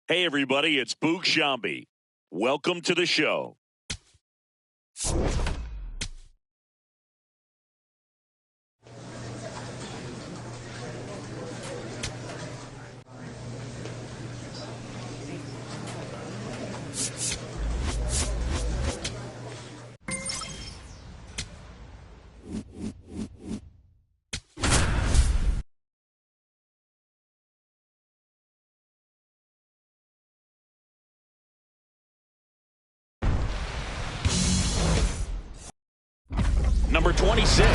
Hey, everybody, it's Mlb. Welcome to the show. Number 26,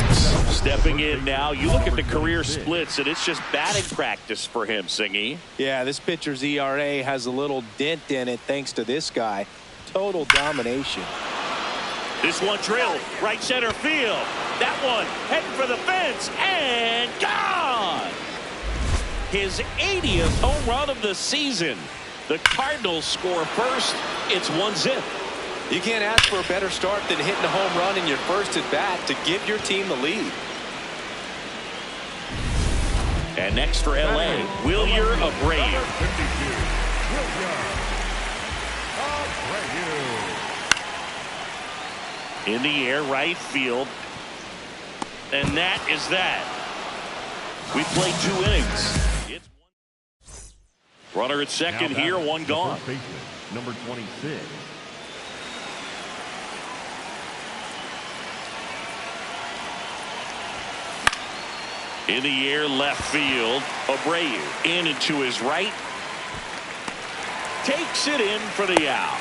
stepping in now. You look at the career splits, and it's just batting practice for him, Singy. Yeah, this pitcher's ERA has a little dent in it thanks to this guy. Total domination. This one drilled right center field. That one heading for the fence and gone. His 80th home run of the season. The Cardinals score first. It's 1-0. You can't ask for a better start than hitting a home run in your first at bat to give your team the lead. And next for LA, Mlb Abreu. In the air, right field. And that is that. We played 2 innings. Runner at second here, one gone. Number 26. In the air, left field. Abreu in and to his right. Takes it in for the out.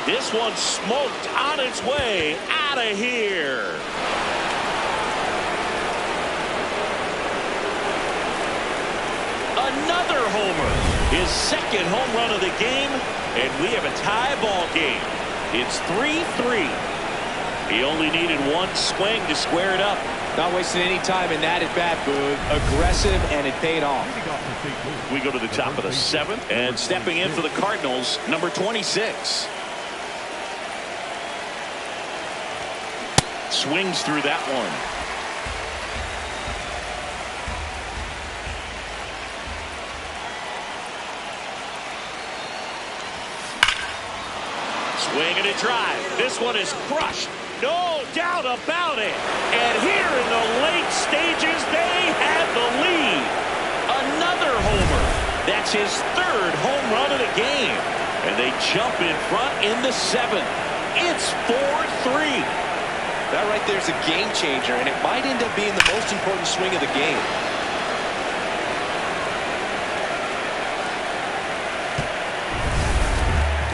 This one smoked on its way out of here. Another homer, his second home run of the game, and we have a tie ball game. It's 3-3. He only needed one swing to square it up. Not wasting any time in that at bat, Boog. Aggressive, and it paid off. We go to the top of the 7th, and stepping in for the Cardinals, number 26. Swings through that one. Swing and a drive. This one is crushed. No doubt about it. And here in the late stages, they have the lead. Another homer. That's his 3rd home run of the game. And they jump in front in the 7th. It's 4-3. That right there is a game changer, and it might end up being the most important swing of the game.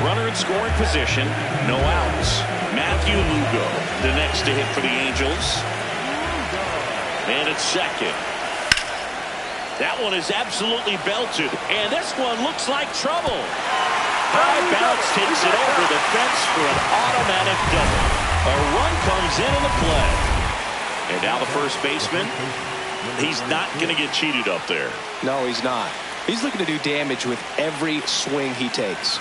Runner in scoring position, no outs. Matthew Lugo, the next to hit for the Angels. And it's second. That one is absolutely belted, and this one looks like trouble. High bounce takes it over the fence for an automatic double. A run comes in the play. And now the first baseman, he's not going to get cheated up there. No, he's not. He's looking to do damage with every swing he takes.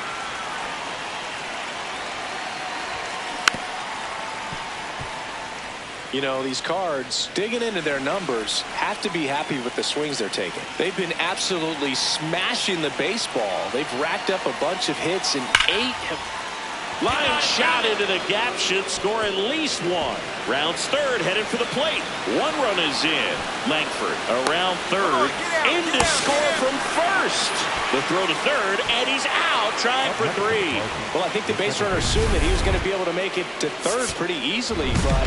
You know, these Cards, digging into their numbers, have to be happy with the swings they're taking. They've been absolutely smashing the baseball. They've racked up a bunch of hits, and 8 have... Line shot into the gap, should score at least one. Rounds third, headed for the plate. One run is in. Langford around third, in to score from first. The throw to third, and he's out, trying for 3. Well, I think the base runner assumed that he was going to be able to make it to third pretty easily, but...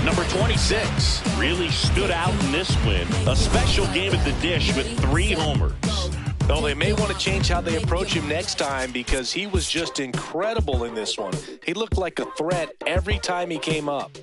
Number 26 really stood out in this win. A special game at the dish with 3 homers. Well, they may want to change how they approach him next time because he was just incredible in this one. He looked like a threat every time he came up.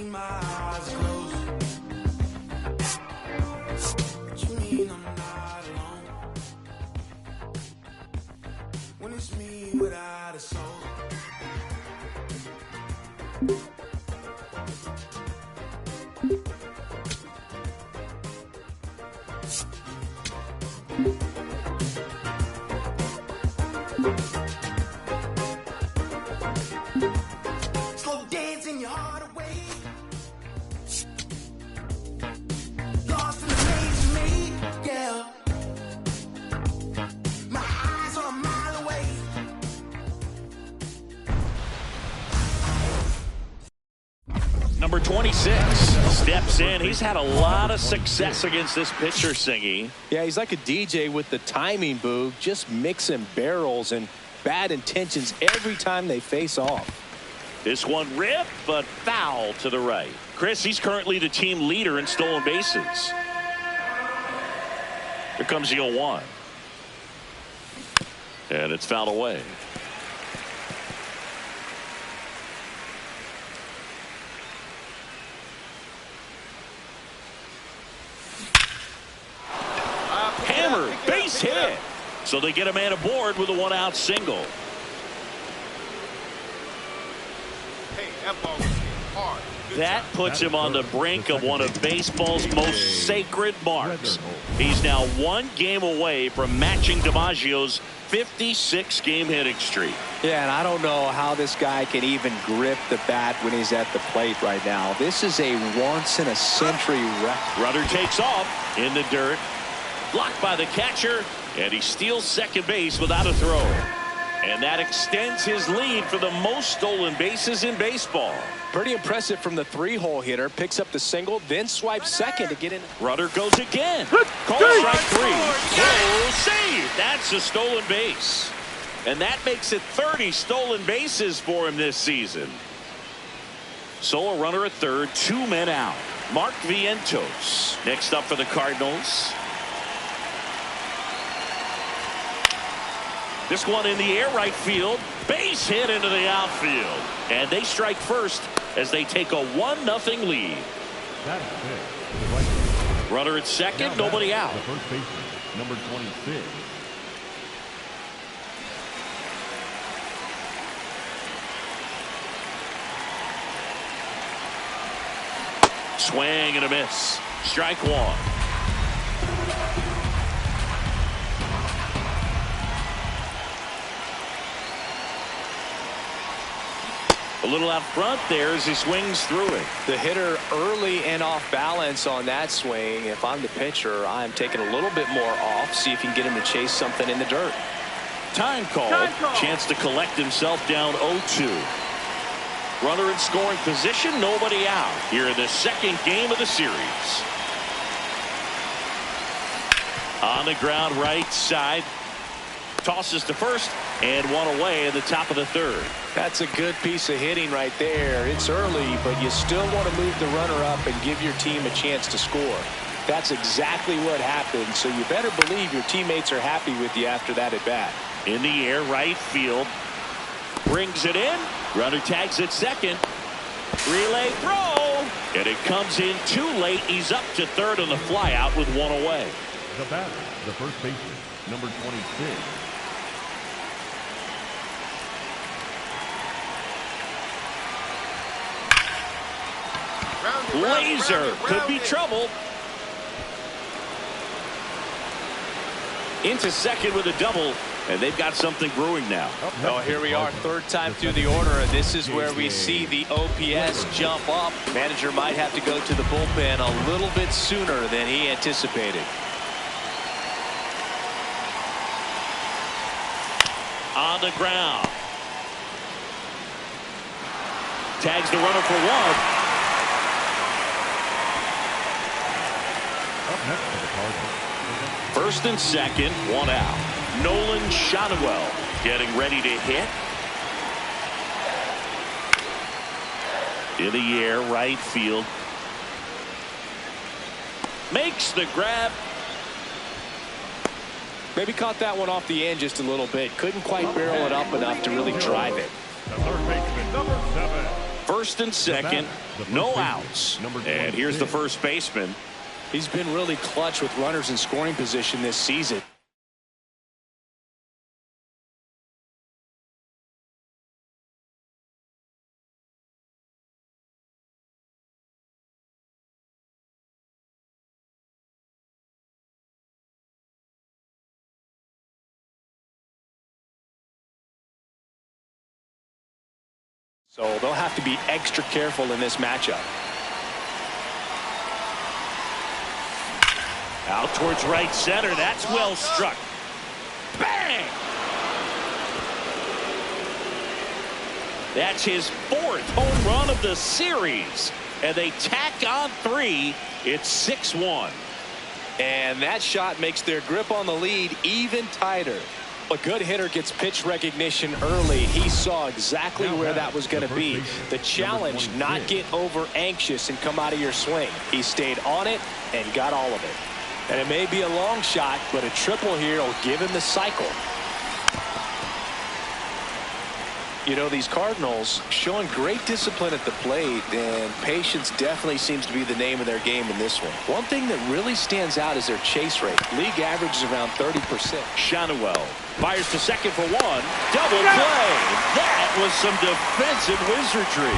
keep my eyes closed. But you mean I'm not alone when it's me without a soul. Slow dancing your heart away. Lost in the maze you made, yeah. My eyes are a mile away. Number 26 steps in. He's had a lot of success against this pitcher, Singy. Yeah, he's like a DJ with the timing, Boog. Just mixing barrels and bad intentions every time they face off. This one ripped, but foul to the right. Chris, he's currently the team leader in stolen bases. Here comes the 0-1. And it's fouled away. Hammer, base hit. So they get a man aboard with a 1-out single. That puts him on the brink of one of baseball's most sacred marks. He's now one game away from matching DiMaggio's 56-game hitting streak. Yeah, and I don't know how this guy can even grip the bat when he's at the plate right now. This is a once-in-a-century record. Runner takes off in the dirt. Blocked by the catcher, and he steals second base without a throw. And that extends his lead for the most stolen bases in baseball. Pretty impressive from the 3-hole hitter. Picks up the single, then swipes second to get in. Runner goes again. Call strike 3. Oh, save. That's a stolen base. And that makes it 30 stolen bases for him this season. So a runner at third, 2 men out. Mark Vientos next up for the Cardinals. This one in the air right field. Base hit into the outfield. And they strike first as they take a 1-0 lead. Runner at second, nobody out. The first baseman, number 26. Swing and a miss. Strike 1. A little out front there as he swings through it. The hitter early and off balance on that swing. If I'm the pitcher, I'm taking a little bit more off. See if you can get him to chase something in the dirt. Time called. Chance to collect himself down 0-2. Runner in scoring position, nobody out. Here in the second game of the series. On the ground right side. Tosses to first and one away in the top of the third. That's a good piece of hitting right there. It's early, but you still want to move the runner up and give your team a chance to score. That's exactly what happened, so you better believe your teammates are happy with you after that at bat. In the air right field. Brings it in. Runner tags at second. Relay throw. And it comes in too late. He's up to third on the fly out with one away. The batter, the first baseman, number 26. Laser could be trouble. Into second with a double, and they've got something brewing now. Oh, here we are, third time through the order, and this is where we see the OPS jump up. Manager might have to go to the bullpen a little bit sooner than he anticipated. On the ground. Tags the runner for one. Up next for the Cardinals. First and second, one out. Nolan Shotwell getting ready to hit. In the air, right field. Makes the grab. Maybe caught that one off the end just a little bit. Couldn't quite barrel it up enough to really drive it. The third baseman, number 7. First and second, no outs. And here's the first baseman. He's been really clutch with runners in scoring position this season. So they'll have to be extra careful in this matchup. Out towards right center. That's well struck. Bang! That's his 4th home run of the series. And they tack on 3. It's 6-1. And that shot makes their grip on the lead even tighter. A good hitter gets pitch recognition early. He saw exactly where that was going to be. The challenge, not get over anxious and come out of your swing. He stayed on it and got all of it. And it may be a long shot, but a triple here will give him the cycle. You know, these Cardinals showing great discipline at the plate, and patience definitely seems to be the name of their game in this one. One thing that really stands out is their chase rate. League average is around 30%. Shanuel fires to second for 1. Double play. That was some defensive wizardry.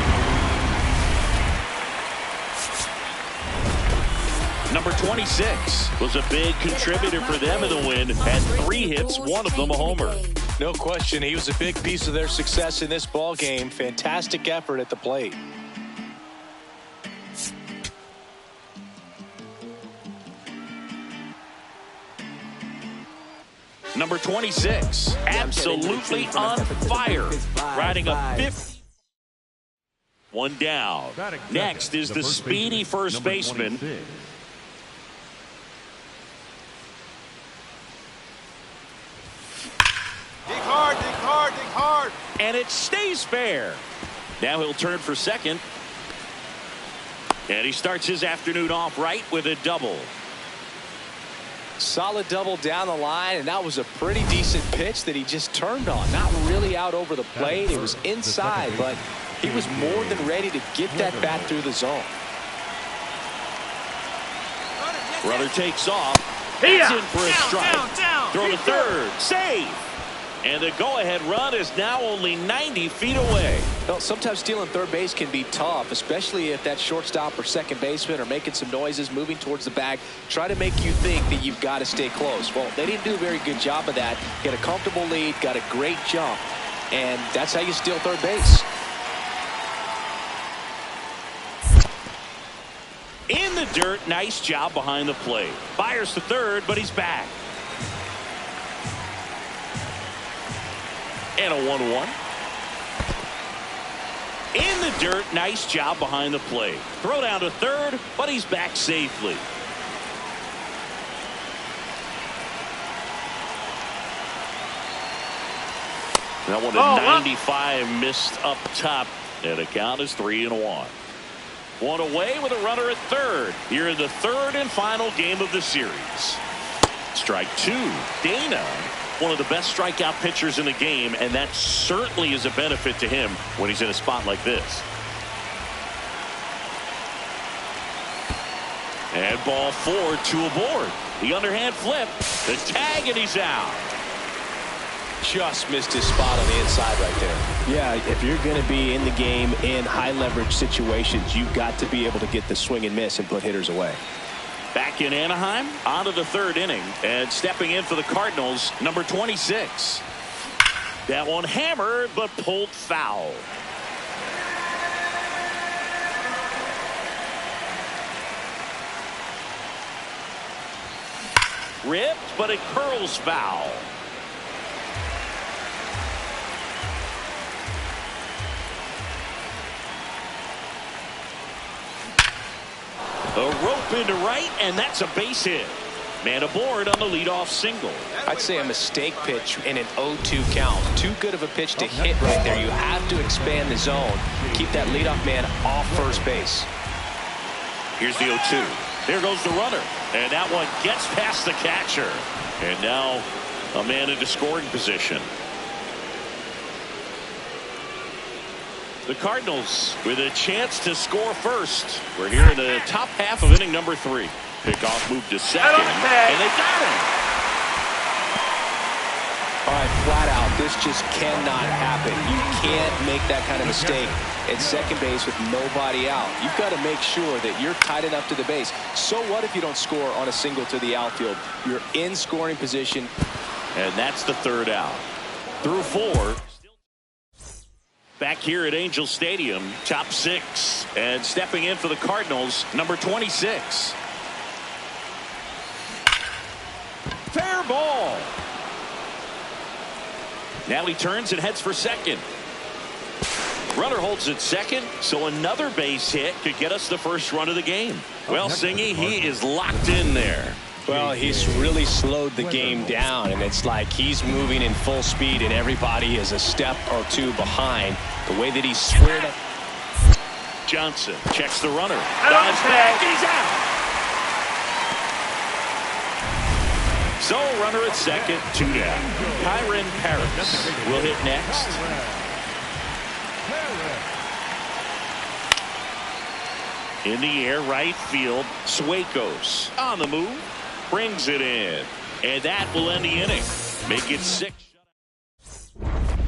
Number 26 was a big contributor for them in the win. Had 3 hits, 1 of them a homer. No question, he was a big piece of their success in this ball game. Fantastic effort at the plate. Number 26, absolutely on fire, riding a 5th. 1 down. Next is the speedy first baseman. Dig hard, dig hard, dig hard. And it stays fair. Now he'll turn for second. And he starts his afternoon off right with a double. Solid double down the line, and that was a pretty decent pitch that he just turned on. Not really out over the plate. It was inside, but he was more than ready to get that bat through the zone. Runner takes off. That's in for a strike. Throw to third. Save. And the go-ahead run is now only 90 feet away. Well, sometimes stealing third base can be tough, especially if that shortstop or second baseman are making some noises, moving towards the bag, try to make you think that you've got to stay close. Well, they didn't do a very good job of that. Get a comfortable lead, got a great jump, and that's how you steal third base. In the dirt, nice job behind the plate. Fires to third, but he's back. And a 1-1. In the dirt, nice job behind the plate. Throw down to third, but he's back safely. That one at 95 missed up top, and the count is 3-1. One away with a runner at third here in the 3rd and final game of the series. Strike 2. Dana, one of the best strikeout pitchers in the game, and that certainly is a benefit to him when he's in a spot like this. And ball 4, 2 aboard. The underhand flip, the tag, and he's out. Just missed his spot on the inside right there. Yeah, if you're going to be in the game in high leverage situations, you've got to be able to get the swing and miss and put hitters away. Back in Anaheim, on to the 3rd inning, and stepping in for the Cardinals, number 26. That one hammered, but pulled foul. Ripped, but it curls foul. A rope into right, and that's a base hit. Man aboard on the leadoff single. I'd say a mistake pitch in an 0-2 count. Too good of a pitch to hit right there. You have to expand the zone. Keep that leadoff man off first base. Here's the 0-2. There goes the runner. And that one gets past the catcher. And now a man into scoring position. The Cardinals with a chance to score first. We're here in the top half of inning number 3. Pickoff move to second, and they got him. All right, flat out, this just cannot happen. You can't make that kind of mistake at second base with nobody out. You've got to make sure that you're tight enough to the base. So what if you don't score on a single to the outfield? You're in scoring position. And that's the third out. Through 4. Back here at Angel Stadium, top 6. And stepping in for the Cardinals, number 26. Fair ball. Now he turns and heads for second. Runner holds at second, so another base hit could get us the first run of the game. Well, Singy, he is locked in there. Well, he's really slowed the game down, and it's like he's moving in full speed, and everybody is a step or two behind. The way that he's squared up. Johnson checks the runner. Dives back. He's out. So, runner at second, 2 down. Kyron Paris will hit next. In the air, right field. Suecos on the move. Brings it in. And that will end the inning. Make it 6.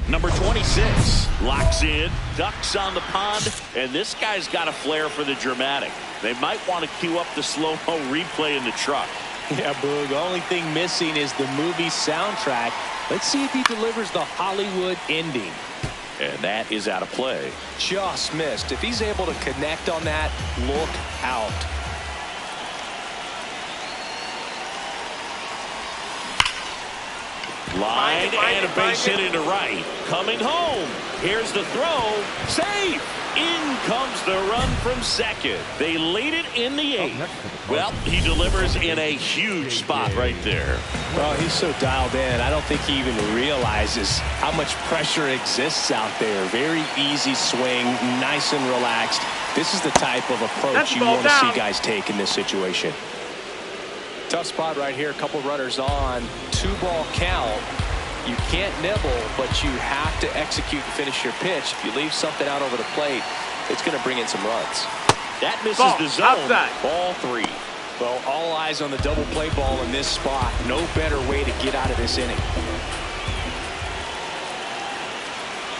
Number 26 locks in, ducks on the pond, and this guy's got a flair for the dramatic. They might want to cue up the slow-mo replay in the truck. Yeah, Boog. Only thing missing is the movie soundtrack. Let's see if he delivers the Hollywood ending. And that is out of play. Just missed. If he's able to connect on that, look out. Line and a base hit into right. Coming home. Here's the throw. Safe. In comes the run from second. They lead it in the 8th. Well, he delivers in a huge spot right there. Well, he's so dialed in. I don't think he even realizes how much pressure exists out there. Very easy swing, nice and relaxed. This is the type of approach you want to see guys take in this situation. Tough spot right here. A couple runners on. 2-ball count. You can't nibble, but you have to execute and finish your pitch. If you leave something out over the plate, it's going to bring in some runs. That misses the zone. Outside. Ball 3. Well, all eyes on the double play ball in this spot. No better way to get out of this inning.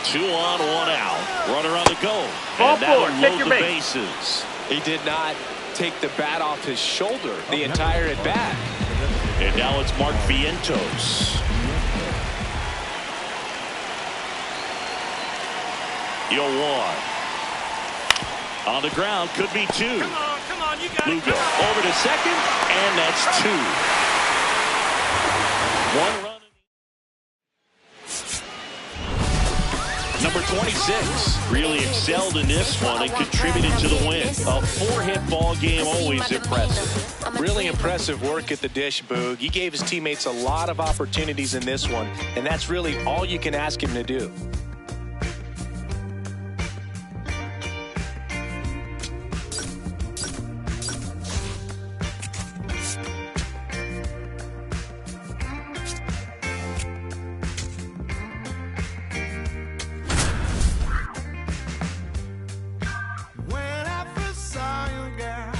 2 on, 1 out. Runner on the go. Ball And that'll 4. Take load your the base. bases. He did not take the bat off his shoulder the entire at bat. And now it's Mark Vientos. You'll 1. On the ground, could be 2. Come on, you got Lugo it. over to second, and that's 2. 1 run. Number 26 really excelled in this one and contributed to the win. A 4-hit ball game, always impressive. Really impressive work at the dish, Boog. He gave his teammates a lot of opportunities in this one, and that's really all you can ask him to do. When I first saw you, girl.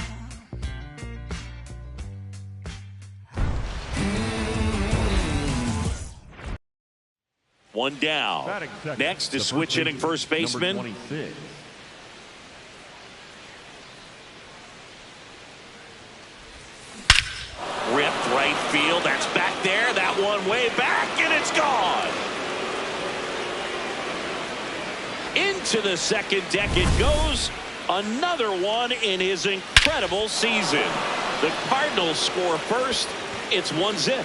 1 down. Batting second, Next the is switch hitting first baseman. Number 26. Ripped right field. That's back there. That one way back, and it's gone. Into the second deck it goes. Another one in his incredible season. The Cardinals score first. It's 1-0.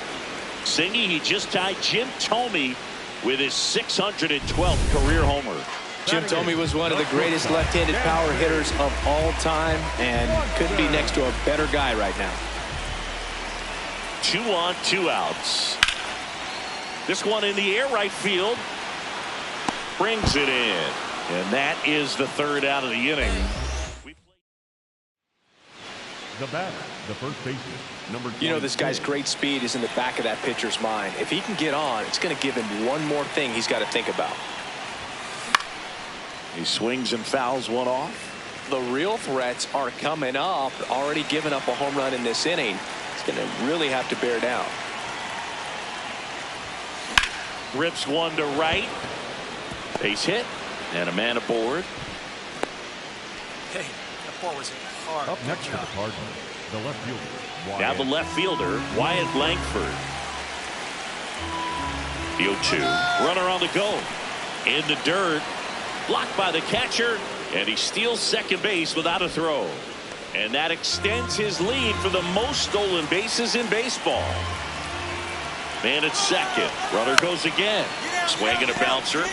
Singy, he just tied Jim Thome with his 612th career homer. Jim Thome was one of the greatest left-handed power hitters of all time and couldn't be next to a better guy right now. 2 on, 2 outs. This one in the air right field. Brings it in. And that is the 3rd out of the inning. The batter, the first baseman, number 26. You know, this guy's great speed is in the back of that pitcher's mind. If he can get on, it's going to give him one more thing he's got to think about. He swings and fouls one off. The real threats are coming up. Already given up a home run in this inning. He's going to really have to bear down. Rips one to right. Base hit and a man aboard. Hey, that ball was hit hard. Up next for the Cardinals, the left fielder. Now the left fielder, Wyatt Langford. The 0-2. Runner on the go. In the dirt. Blocked by the catcher. And he steals second base without a throw. And that extends his lead for the most stolen bases in baseball. Man at second. Runner goes again. Swinging a bouncer.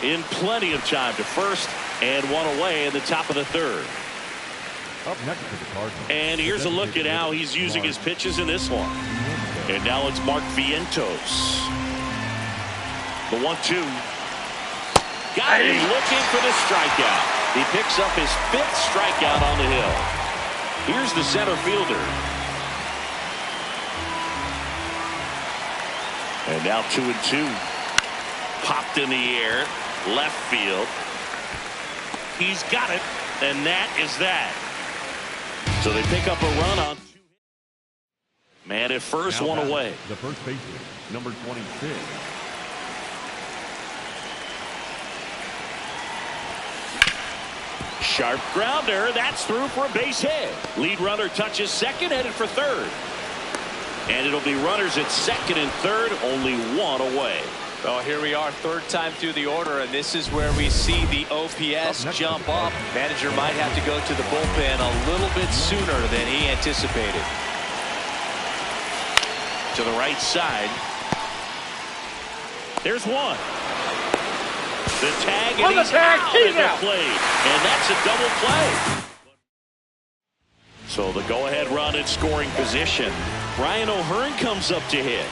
In plenty of time to first. And one away in the top of the third. Up next to the Cardinals. And here's a look at how he's using his pitches in this one. And now it's Mark Vientos. The 1-2. Got him looking for the strikeout. He picks up his 5th strikeout on the hill. Here's the center fielder. And now 2-2. Popped in the air. Left field. He's got it. And that is that. So they pick up a run on 2 hits. Man at first, one away. The first baseman, number 26. Sharp grounder. That's through for a base hit. Lead runner touches second, headed for third. And it'll be runners at second and third, only one away. Well, here we are, third time through the order, and this is where we see the OPS jump up. Manager might have to go to the bullpen a little bit sooner than he anticipated. To the right side. There's one. The tag, and he's out at the plate. And that's a double play. So the go-ahead run in scoring position. Brian O'Hearn comes up to hit.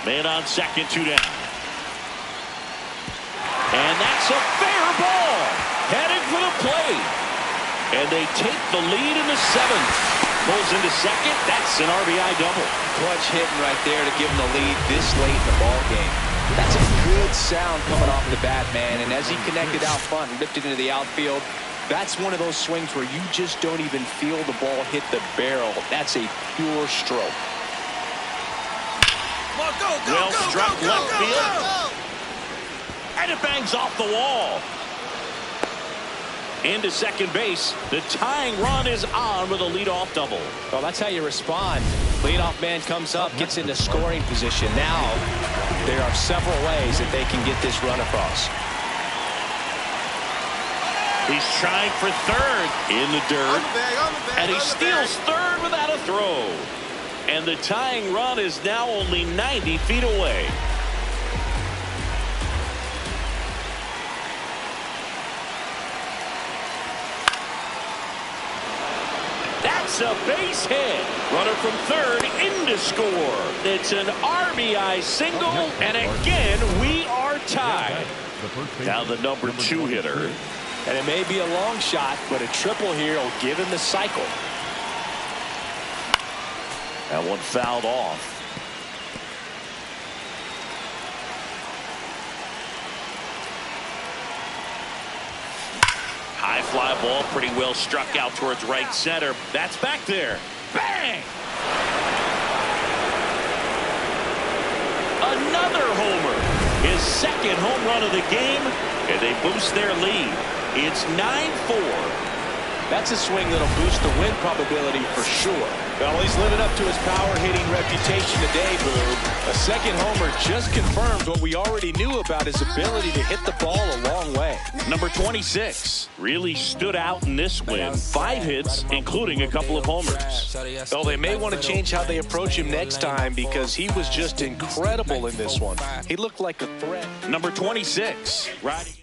Man on second, 2 down. And that's a fair ball. Headed for the plate. And they take the lead in the 7th. Pulls into second. That's an RBI double. Clutch hitting right there to give him the lead this late in the ball game. That's a good sound coming off the bat, man. And as he connected out front and ripped it into the outfield, that's one of those swings where you just don't even feel the ball hit the barrel. That's a pure stroke. Well struck left field. And it bangs off the wall. Into second base. The tying run is on with a leadoff double. Well, that's how you respond. Leadoff man comes up, gets into scoring position. Now, there are several ways that they can get this run across. He's trying for third in the dirt. And he steals third without a throw. And the tying run is now only 90 feet away. That's a base hit. Runner from third in to score. It's an RBI single, and again we are tied. Now the number 2 hitter. And it may be a long shot, but a triple here will give him the cycle. That one fouled off. High fly ball, pretty well struck out towards right center. That's back there. Bang! Another homer. His second home run of the game, and they boost their lead. It's 9-4. That's a swing that'll boost the win probability for sure. Well, he's living up to his power hitting reputation today, Boo. A second homer just confirms what we already knew about his ability to hit the ball a long way. Number 26 really stood out in this win. 5 hits, including a couple of homers. Well, they may want to change how they approach him next time because he was just incredible in this one. He looked like a threat. Number 26 riding.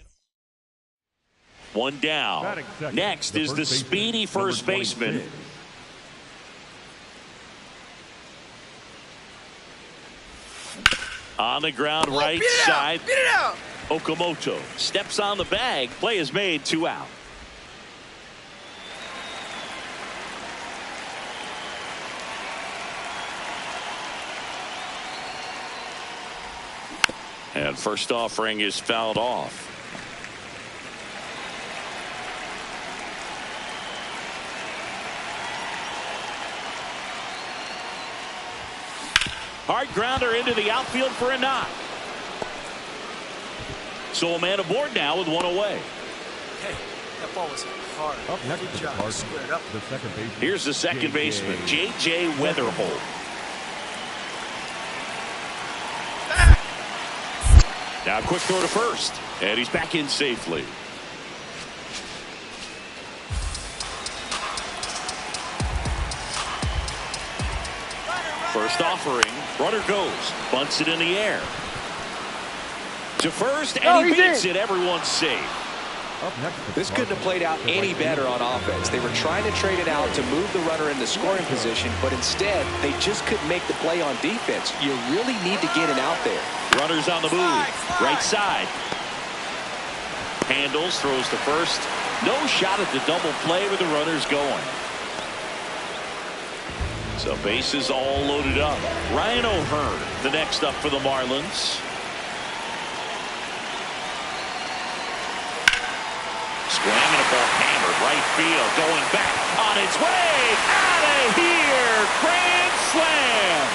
One down. Next is the speedy first baseman. On the ground right side. Okamoto steps on the bag. Play is made, 2 out. And first offering is fouled off. Hard grounder into the outfield for a knock. So a man aboard now with one away. Hey, that ball was hard. Up next Good to the job. Cardinals, Squared up. the second baseman. Here's the second baseman, J.J. Weatherholt. Now a quick throw to first, and he's back in safely. First offering, runner goes, bunts it in the air. To first, and he beats it. Everyone's safe. Up next to the This couldn't have Cardinals, played out the any right better fielder. on offense. They were trying to trade it out to move the runner into scoring position, but instead they just couldn't make the play on defense. You really need to get it out there. Runners on the move, right side. Handles, throws to first. No shot at the double play with the runners going. So bases all loaded up. Ryan O'Hearn, the next up for the Marlins. Swing and a ball hammered right field, going back on its way, out of here, grand slam.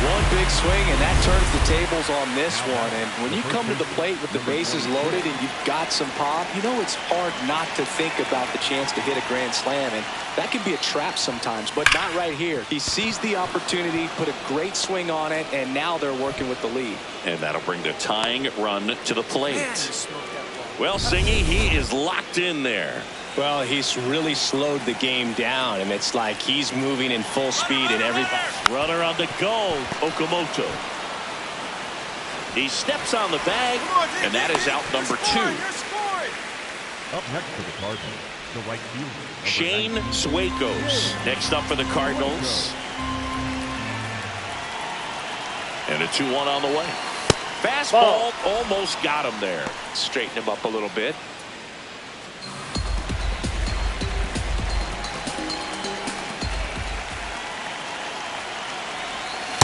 One big swing, and that turns the tables on this one. And when you come to the plate with the bases loaded and you've got some pop, you know it's hard not to think about the chance to hit a grand slam. And that can be a trap sometimes, but not right here. He seized the opportunity, put a great swing on it, and now they're working with the lead. And that'll bring the tying run to the plate. Man, he smoked that ball. Well, Singy, he is locked in there. Well, he's really slowed the game down, and it's like he's moving in full speed, and everybody. Runner on the go, Okamoto. He steps on the bag, and that is out number 2. Up next to the Cardinals, the right fielder, number Shane 19. Suecos next up for the Cardinals. And a 2-1 on the way. Fastball almost got him there. Straighten him up a little bit.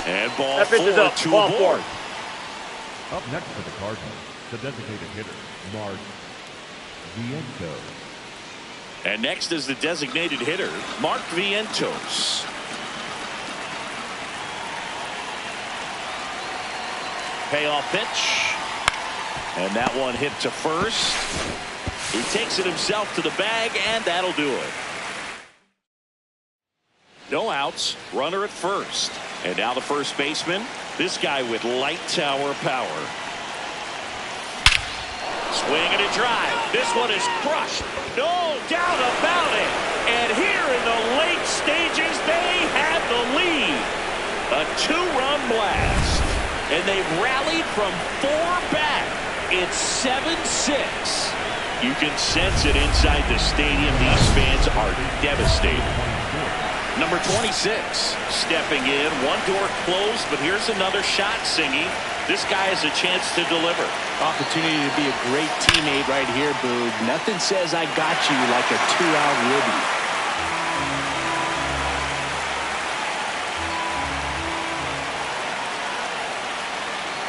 And ball 4, 2 aboard. Up next to the Cardinals, the designated hitter, Mark Vientos. And next is the designated hitter, Mark Vientos. Payoff pitch. And that one hit to first. He takes it himself to the bag, and that'll do it. No outs, runner at first. And now the first baseman, this guy with light tower power. Swing and a drive. This one is crushed. No doubt about it. And here in the late stages, they have the lead. A 2-run blast. And they've rallied from 4 back. It's 7-6. You can sense it inside the stadium. These fans are devastated. Number 26 stepping in. One door closed, but here's another shot, Singy. This guy has a chance to deliver. Opportunity to be a great teammate right here, Boog. Nothing says I got you like a 2-out ribby.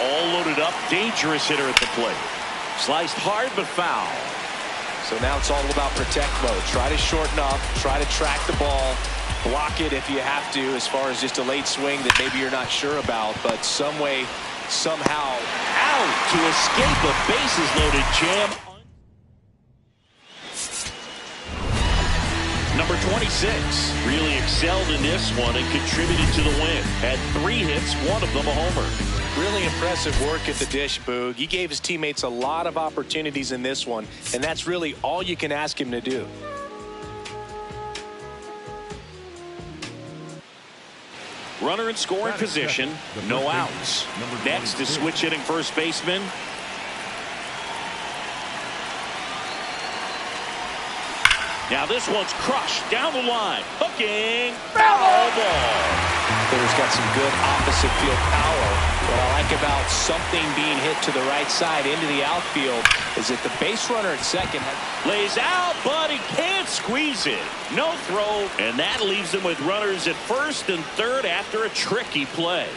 All loaded up, dangerous hitter at the plate. Sliced hard but foul. So now it's all about protect mode. Try to shorten up, try to track the ball, block it if you have to, as far as just a late swing that maybe you're not sure about, but some way, somehow Out to escape a bases loaded jam. Number 26 really excelled in this one and contributed to the win. Had 3 hits, one of them a homer. really impressive work at the dish, Boog. He gave his teammates a lot of opportunities in this one, and that's really all you can ask him to do. Runner in scoring position, no outs. Next is switch hitting first baseman. Now this one's crushed down the line. Hooking, foul ball. Hitter's got some good opposite field power. What I like about something being hit to the right side into the outfield is that the base runner at second Lays out, but he can't squeeze it. No throw, and that leaves him with runners at first and third after a tricky play.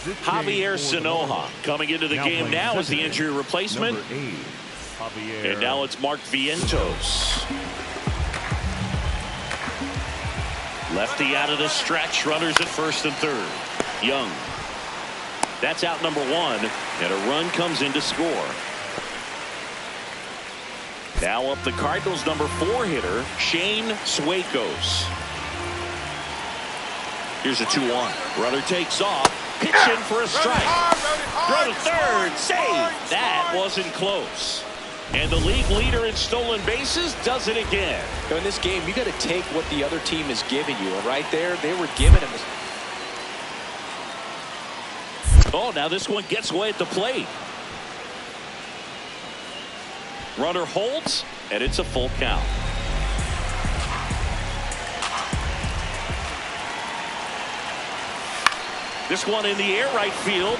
This Javier game for the Sanoja Marlins. coming into the game playing now as the second injury base, replacement. number 8, And now it's Mark Vientos. Lefty out of the stretch. Runners at first and third. Young. That's out number one. And a run comes in to score. Now up the Cardinals' number 4 hitter, Shane Suecos. Here's a 2-1. Runner takes off. Pitch in for a strike. Throw to third. Save. That wasn't close. And the league leader in stolen bases does it again. In this game, you got to take what the other team is giving you. And right there, they were giving him. Oh, now this one gets away at the plate. Runner holds, and it's a full count. This one in the air, right field.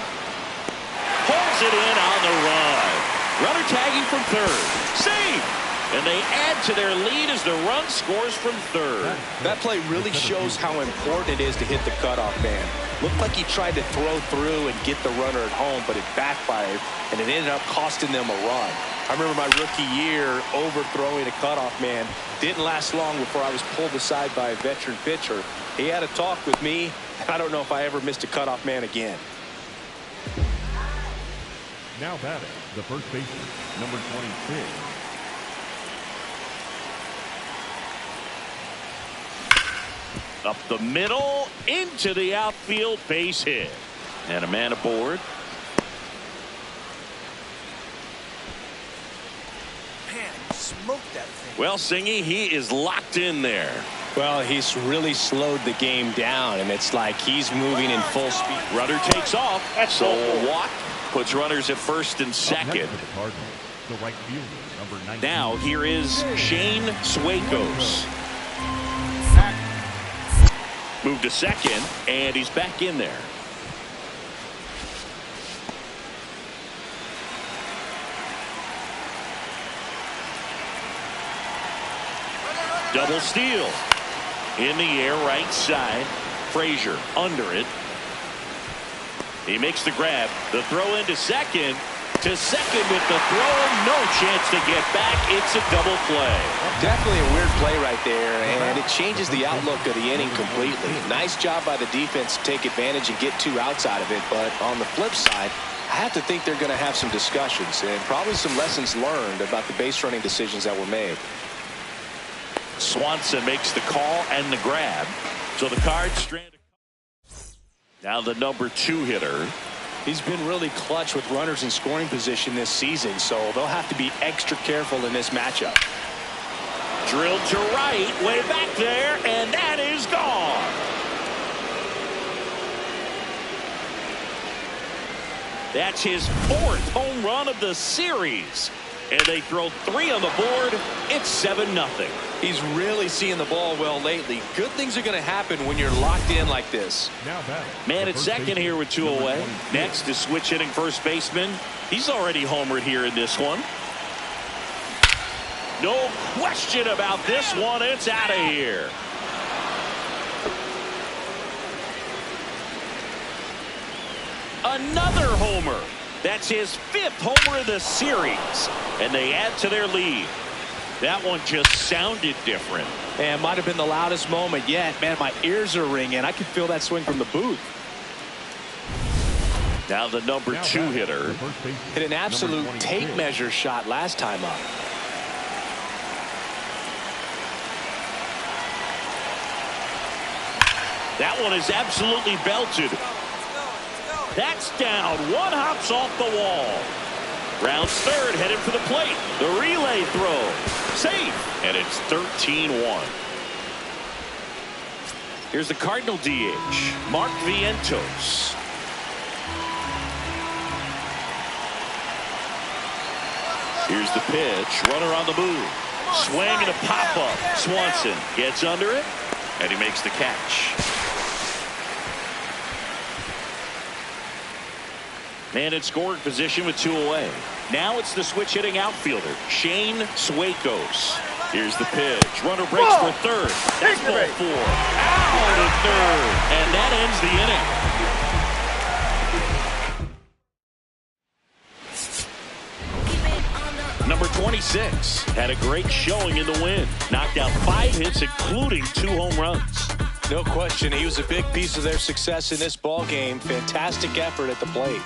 Pulls it in on the run. Runner tagging from third. Save! And they add to their lead as the run scores from third. That play really shows how important it is to hit the cutoff man. Looked like he tried to throw through and get the runner at home, but it backfired, and it ended up costing them a run. I remember my rookie year overthrowing a cutoff man. Didn't last long before I was pulled aside by a veteran pitcher. He had a talk with me. I don't know if I ever missed a cutoff man again. Now batting, the first baseman, number 26. Up the middle, into the outfield, base hit. And a man aboard. Man, you smoked that thing. Well, Singy, he is locked in there. Well, he's really slowed the game down, and it's like he's moving in full speed. Runner takes off. So a walk puts runners at first and second. For the Cardinals, the right fielder, number 19. Now here is Shane Suecos. Moved to second, and he's back in there. Double steal. In the air, right side. Frazier under it. He makes the grab. The throw into second. To second with the throw. No chance to get back. It's a double play. Definitely a weird play right there, and it changes the outlook of the inning completely. Nice job by the defense to take advantage and get 2 outs out of it, but on the flip side, I have to think they're going to have some discussions and probably some lessons learned about the base running decisions that were made. Swanson makes the call and the grab. So the Cards strand. Now the number 2 hitter. He's been really clutch with runners in scoring position this season, so they'll have to be extra careful in this matchup. Drilled to right, way back there, and that is gone. That's his 4th home run of the series. And they throw 3 on the board. It's 7-0. He's really seeing the ball well lately. Good things are going to happen when you're locked in like this. Now batting, Man the at first second baseman, here with 2 number away. 22. Next is switch hitting first baseman. He's already homered here in this one. No question about this one. It's out of here. Another homer. That's his 5th homer of the series. And they add to their lead. That one just sounded different. And might have been the loudest moment yet. Man, my ears are ringing. I can feel that swing from the booth. Now the number Now 2 batting, hitter. the first baseman, Hit an number absolute 26. tape measure shot last time up. That one is absolutely belted. That's down. One hops off the wall. Rounds third, headed for the plate. The relay throw. Safe. And it's 13-1. Here's the Cardinal DH, Mark Vientos. Here's the pitch. Runner on the move. Swing and a pop-up. Swanson gets under it, and he makes the catch. Man in scoring position with 2 away. Now it's the switch hitting outfielder, Shane Suecos. Here's the pitch. Runner breaks for third. That's ball 4. Out at third. And that ends the inning. Number 26. Had a great showing in the win. Knocked out 5 hits, including 2 home runs. No question, he was a big piece of their success in this ball game. Fantastic effort at the plate.